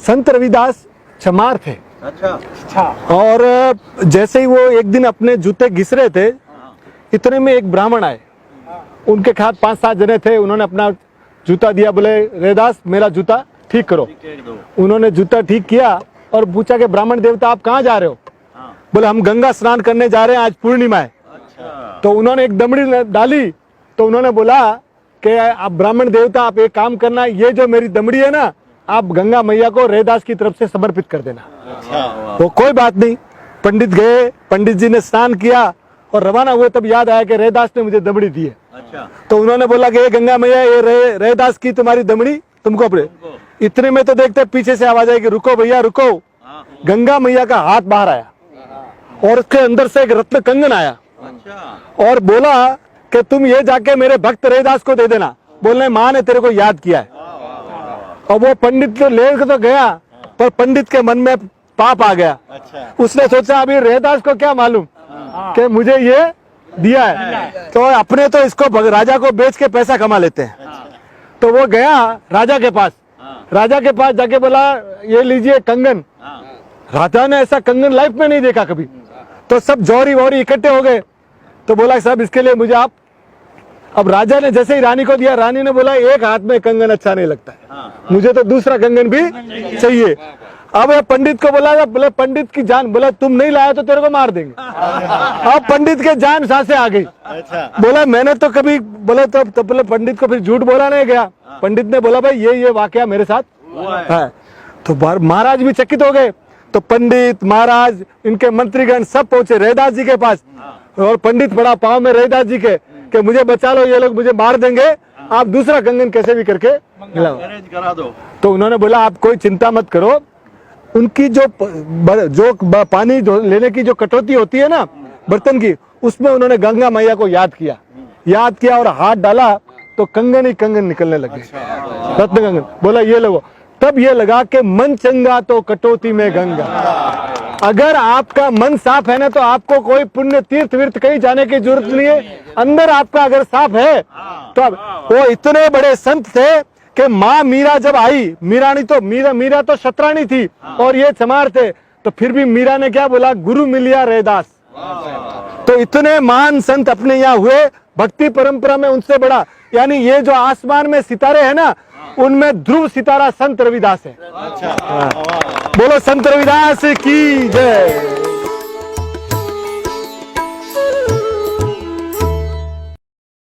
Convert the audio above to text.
संत रविदास चमार थे। अच्छा। और जैसे ही वो एक दिन अपने जूते घिस रहे थे, इतने में एक ब्राह्मण आए, उनके साथ 5-7 जने थे। उन्होंने अपना जूता दिया, बोले रविदास मेरा जूता ठीक करो। उन्होंने जूता ठीक किया और पूछा कि ब्राह्मण देवता आप कहाँ जा रहे हो? बोले हम गंगा स्नान करने जा रहे हैं, आज पूर्णिमा है। तो उन्होंने एक दमड़ी डाली, तो उन्होंने बोला कि आप ब्राह्मण देवता आप एक काम करना, ये जो मेरी दमड़ी है ना, आप गंगा मैया को रविदास की तरफ से समर्पित कर देना। तो कोई बात नहीं, पंडित गए, पंडित जी ने स्नान किया और रवाना हुए। तब याद आया कि रविदास ने मुझे दमड़ी दी है। तो उन्होंने बोला कि ये गंगा मैया, ये रविदास की तुम्हारी दमड़ी तुमको अपने। इतने में तो देखते पीछे से आवाज आई कि रुको भैया रुको। गंगा मैया का हाथ बाहर आया और उसके अंदर से एक रत्न कंगन आया और बोला कि तुम ये जाके मेरे भक्त रविदास को दे देना। बोलने माँ ने तेरे को याद किया है। और वो पंडित तो ले तो गया, पर पंडित के मन में पाप आ गया। उसने सोचा अभी रविदास को क्या मालूम कि मुझे ये दिया है, तो अपने तो इसको राजा को बेच के पैसा कमा लेते हैं। तो वो गया राजा के पास। राजा के पास जाके बोला ये लीजिए कंगन। राजा ने ऐसा कंगन लाइफ में नहीं देखा कभी। तो सब जौहरी वौहरी इकट्ठे हो गए। तो बोला साहब इसके लिए मुझे आप। अब राजा ने जैसे ही रानी को दिया, रानी ने बोला एक हाथ में कंगन अच्छा नहीं लगता है, मुझे तो दूसरा कंगन भी चाहिए। अब पंडित को बोला, बोले पंडित की जान, बोला तुम नहीं लाया तो तेरे को मार देंगे। अब पंडित के जान सांसें आ गई। बोला मैंने तो कभी, बोले तो बोले पंडित को फिर झूठ बोला नहीं गया। पंडित ने बोला भाई ये वाकया मेरे साथ है। तो महाराज भी चकित हो गए। तो पंडित महाराज इनके मंत्रीगण सब पहुंचे रविदास जी के पास और पंडित पड़ा पाँव में रविदास जी के कि मुझे बचा लो, ये लोग मुझे मार देंगे, आप दूसरा कंगन कैसे भी करके करा दो। तो उन्होंने बोला आप कोई चिंता मत करो। उनकी जो पानी लेने की जो कटौती होती है ना बर्तन की, उसमें उन्होंने गंगा मैया को याद किया और हाथ डाला तो कंगन ही कंगन निकलने लगे, रत्न कंगन। बोला ये लगो। तब ये लगा कि मन चंगा तो कटौती में गंगा। अगर आपका मन साफ है ना, तो आपको कोई पुण्य तीर्थ वीर्थ कहीं जाने की जरूरत नहीं है। अंदर आपका अगर साफ है तो वो इतने बड़े संत थे कि माँ मीरा जब आई, मीरा तो शतरानी थी और ये चमार थे, तो फिर भी मीरा ने क्या बोला, गुरु मिलिया रविदास। तो इतने महान संत अपने यहाँ हुए। भक्ति परंपरा में उनसे बड़ा, यानी ये जो आसमान में सितारे हैं ना, उनमें ध्रुव सितारा संत रविदास है। बोलो संत रविदास की जय।